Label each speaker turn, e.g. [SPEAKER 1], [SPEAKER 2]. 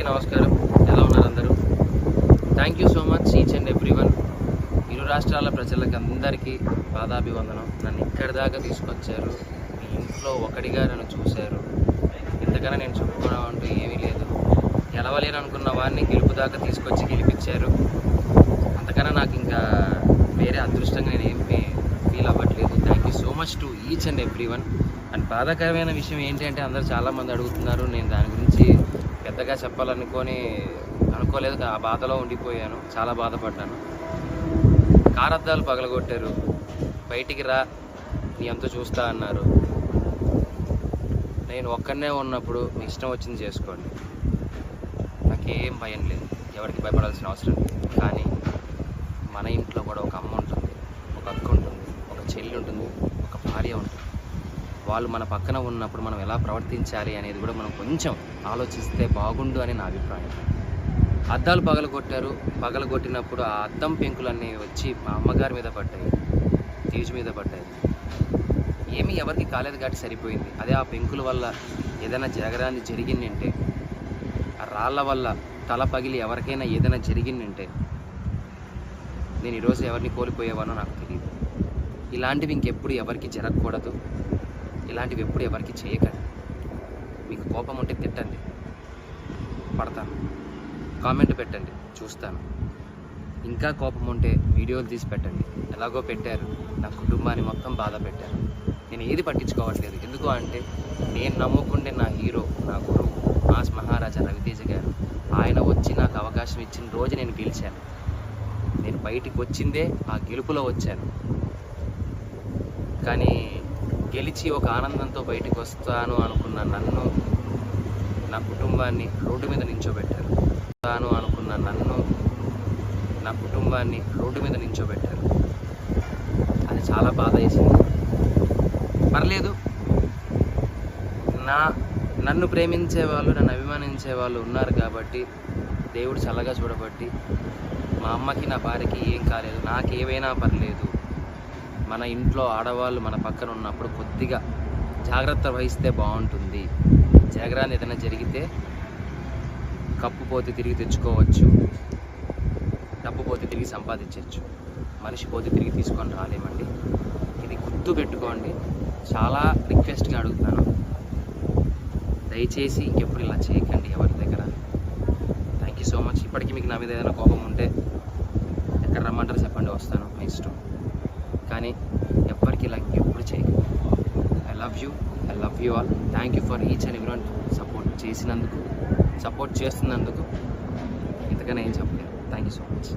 [SPEAKER 1] నమస్కారం. ఎలా ఉన్నారు అందరూ? Thank you so much each and every one. ఇరు రాష్ట్రాల ప్రజలకి అందరికీ పాదాభివందనం. నన్ను ఇక్కడి దాకా తీసుకొచ్చారు. మీ ఇంట్లో ఒకటిగా నన్ను చూశారు. ఇంతకన్నా నేను చెప్పుకోవడం అంటూ ఏమీ లేదు. గెలవలేను అనుకున్న వాడిని గెలుపు దాకా తీసుకొచ్చి గెలిపించారు. అంతకన్నా నాకు ఇంకా వేరే అదృష్టంగా నేను ఏం ఫీల్ అవ్వట్లేదు. Thank you so much to each and every one. And బాధాకరమైన విషయం ఏంటంటే అందరూ చాలామంది అడుగుతున్నారు. నేను దాని గురించి పెద్దగా అనుకోలేదు. ఆ బాధలో ఉండిపోయాను. చాలా బాధపడ్డాను. కారద్దాలు పగలగొట్టారు. బయటికి రా, నీ అంతా చూస్తా అన్నారు. నేను ఒక్కడనే ఉన్నప్పుడు మీ ఇష్టం వచ్చింది చేసుకోండి, నాకేం భయం లేదు, ఎవరికి భయపడాల్సిన అవసరం లేదు. కానీ మన ఇంట్లో కూడా ఒక అమ్మ ఉంటుంది, ఒక అక్క ఉంటుంది, ఒక చెల్లి ఉంటుంది, ఒక భార్య ఉంటుంది. వాళ్ళు మన పక్కన ఉన్నప్పుడు మనం ఎలా ప్రవర్తించాలి అనేది కూడా మనం కొంచెం ఆలోచిస్తే బాగుండు అని నా అభిప్రాయం. అద్దాలు పగలగొట్టినప్పుడు ఆ అద్దం పెంకులన్నీ వచ్చి మా అమ్మగారి మీద పడ్డాయి, తేజు మీద పడ్డాయి. ఏమీ ఎవరికి కాలేదు కాబట్టి సరిపోయింది. అదే ఆ పెంకుల వల్ల ఏదైనా జరిగిందంటే, ఆ రాళ్ళ వల్ల తల పగిలి ఎవరికైనా ఏదైనా జరిగిందంటే నేను ఈరోజు ఎవరిని కోల్పోయేవానో నాకు తెలియదు. ఇలాంటివి ఇంకెప్పుడు ఎవరికి జరగకూడదు. ఇలాంటివి ఎప్పుడు ఎవరికి చేయకండి. మీకు కోపం ఉంటే తిట్టండి, పడతాను. కామెంట్ పెట్టండి, చూస్తాను. ఇంకా కోపం ఉంటే వీడియోలు తీసి పెట్టండి. ఎలాగో పెట్టారు, నా కుటుంబాన్ని మొత్తం బాధ పెట్టారు. నేను ఏది పట్టించుకోవట్లేదు. ఎందుకు అంటే నేను నమ్ముకుంటే నా హీరో, నా గురువు మాస్ మహారాజా రవితేజ గారు. ఆయన వచ్చి నాకు అవకాశం ఇచ్చిన రోజు నేను గెలిచాను. నేను బయటికి వచ్చిందే ఆ గెలుపులో వచ్చాను. కానీ గెలిచి ఒక ఆనందంతో బయటికి వస్తాను అనుకున్న నన్ను, నా కుటుంబాన్ని రోడ్డు మీద నించోబెట్టారు. అది చాలా బాధ వేసింది. పర్లేదు, నన్ను ప్రేమించే వాళ్ళు, నన్ను అభిమానించే వాళ్ళు ఉన్నారు కాబట్టి దేవుడు చల్లగా చూడబట్టి మా అమ్మకి, నా భార్యకి ఏం కాలేదు. నాకేవైనా పర్లేదు. మన ఇంట్లో ఆడవాళ్ళు మన పక్కన ఉన్నప్పుడు కొద్దిగా జాగ్రత్త వహిస్తే బాగుంటుంది. జాగ్రత్త ఏదైనా జరిగితే కప్పు పోతే తిరిగి తెచ్చుకోవచ్చు, డబ్బు పోతే తిరిగి సంపాదించవచ్చు, మనిషి పోతే తిరిగి తీసుకొని రాలేమండి. ఇది గుర్తు పెట్టుకోండి. చాలా రిక్వెస్ట్గా అడుగుతున్నాను, దయచేసి ఇంకెప్పుడు ఇలా చేయకండి ఎవరి దగ్గర. Thank you so much. ఇప్పటికీ మీకు నా మీద ఏదైనా కోపం ఉంటే ఎక్కడ రమ్మంటారు చెప్పండి, వస్తాను, మీ ఇష్టం. కానీ ఎవ్వరికి ఇలా ఇంకెప్పుడు చేయకండి. I love you all. Thank you for each and everyone support చేస్తున్నందుకు. ఇంతకన్నా ఏం చెప్పలేదు. Thank you so much.